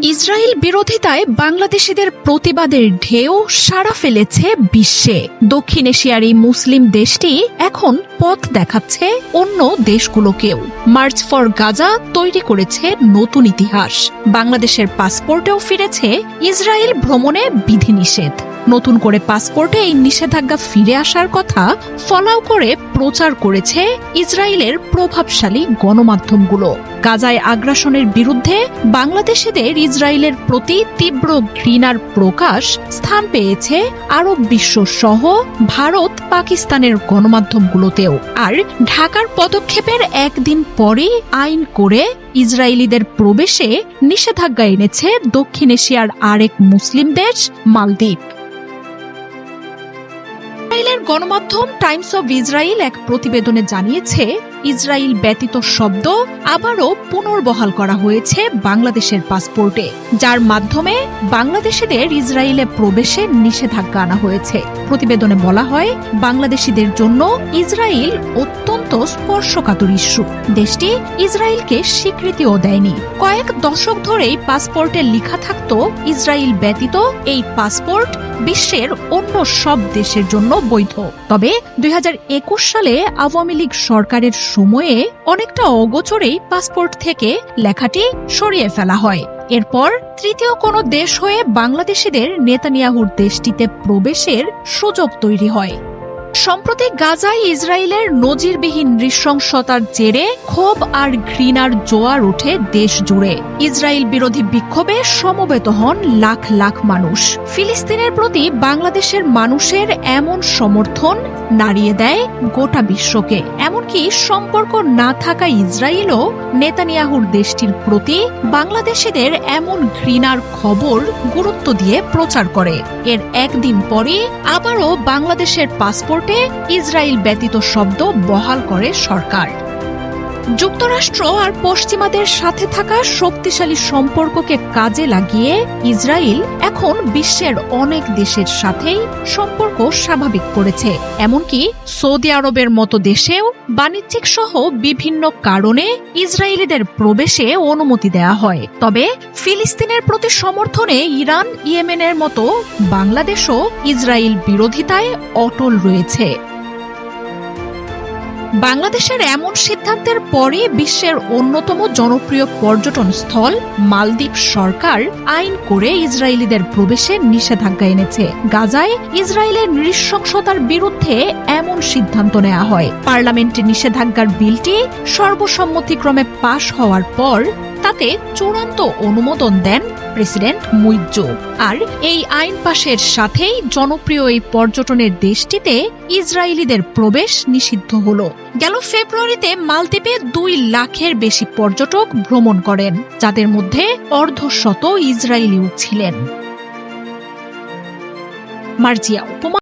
Israel বিরোধিতায় বাংলাদেশিদের প্রতিবাদের ঢেউ সাড়া ফেলেছে বিশ্বে। দক্ষিণ এশিয়ার এই মুসলিম দেশটি এখন পথ দেখাচ্ছে অন্য দেশগুলোকেও। মার্চ ফর গাজা তৈরি করেছে নতুন ইতিহাস। বাংলাদেশের পাসপোর্টেও ফিরেছে ইসরায়েল ভ্রমণে বিধিনিষেধ। নতুন করে পাসপোর্টে এই নিষেধাজ্ঞা ফিরে আসার কথা ফলাও করে প্রচার করেছে ইসরায়েলের প্রভাবশালী গণমাধ্যমগুলো। গাজায় আগ্রাসনের বিরুদ্ধে বাংলাদেশিদের ইসরায়েলের প্রতি তীব্র ঘৃণার প্রকাশ স্থান পেয়েছে আরব বিশ্ব সহ ভারত পাকিস্তানের গণমাধ্যমগুলোতেও। আর ঢাকার পদক্ষেপের একদিন পরেই আইন করে ইসরায়েলিদের প্রবেশে নিষেধাজ্ঞা এনেছে দক্ষিণ এশিয়ার আরেক মুসলিম দেশ মালদ্বীপ। ইসরায়েলের গণমাধ্যম টাইমস অব ইসরায়েল এক প্রতিবেদনে জানিয়েছে, ইসরায়েল ব্যতীত শব্দ আবারও পুনর্বহাল করা হয়েছে বাংলাদেশের পাসপোর্টে, যার মাধ্যমে বাংলাদেশিদের ইসরায়েলে প্রবেশে নিষেধাজ্ঞা আনা হয়েছে। প্রতিবেদনে বলা হয়, বাংলাদেশিদের জন্য ইসরায়েল অত্যন্ত স্পর্শকাতর ইস্যু। দেশটি ইসরায়েলকে স্বীকৃতিও দেয়নি। কয়েক দশক ধরেই পাসপোর্টে লেখা থাকত, ইসরায়েল ব্যতীত এই পাসপোর্ট বিশ্বের অন্য সব দেশের জন্য বৈধ। তবে 2021 সালে আওয়ামী লীগ সরকারের সময়ে অনেকটা অগোচরেই পাসপোর্ট থেকে লেখাটি সরিয়ে ফেলা হয়। এরপর তৃতীয় কোনো দেশ হয়ে বাংলাদেশিদের নেতানিয়াহুর দেশটিতে প্রবেশের সুযোগ তৈরি হয়। সম্প্রতি গাজায় ইসরায়েলের নজিরবিহীন নৃশংসতার জেরে ক্ষোভ আর ঘৃণার জোয়ার ওঠে দেশ জুড়ে। ইসরায়েল বিরোধী বিক্ষোভে সমবেত হন লাখ লাখ মানুষ। ফিলিস্তিনের প্রতি বাংলাদেশের মানুষের এমন সমর্থন নাড়িয়ে দেয় গোটা বিশ্বকে। এমনকি সম্পর্ক না থাকা ইসরায়েলও নেতানিয়াহুর দেশটির প্রতি বাংলাদেশিদের এমন ঘৃণার খবর গুরুত্ব দিয়ে প্রচার করে। এর একদিন পরে আবারও বাংলাদেশের পাসপোর্টে ইসরায়েল ব্যতীত শব্দ বহাল করে সরকার। যুক্তরাষ্ট্র আর পশ্চিমাদের সাথে থাকা শক্তিশালী সম্পর্ককে কাজে লাগিয়ে ইসরায়েল এখন বিশ্বের অনেক দেশের সাথেই সম্পর্ক স্বাভাবিক করেছে। এমনকি সৌদি আরবের মতো দেশেও বাণিজ্যিক সহ বিভিন্ন কারণে ইসরায়েলিদের প্রবেশে অনুমতি দেয়া হয়। তবে ফিলিস্তিনের প্রতি সমর্থনে ইরান, ইয়েমেনের মতো বাংলাদেশও ইসরায়েল বিরোধিতায় অটল রয়েছে। বাংলাদেশের এমন সিদ্ধান্তের পরে বিশ্বের অন্যতম জনপ্রিয় পর্যটন স্থল মালদ্বীপ সরকার আইন করে ইসরায়েলিদের প্রবেশে নিষেধাজ্ঞা এনেছে। গাজায় ইসরায়েলের নৃশংসতার বিরুদ্ধে এমন সিদ্ধান্ত নেওয়া হয়। পার্লামেন্টে নিষেধাজ্ঞার বিলটি সর্বসম্মতিক্রমে পাশ হওয়ার পর তাতে চূড়ান্ত অনুমোদন দেন প্রেসিডেন্ট মুইজ্জু। আর এই আইন পাশের সাথেই জনপ্রিয় এই পর্যটনের দেশটিতে ইসরায়েলিদের প্রবেশ নিষিদ্ধ হলো। গেল ফেব্রুয়ারিতে মালদ্বীপে 2 লাখের বেশি পর্যটক ভ্রমণ করেন, যাদের মধ্যে অর্ধশত ইসরায়েলিও ছিলেন। মার্জিয়া উপমা।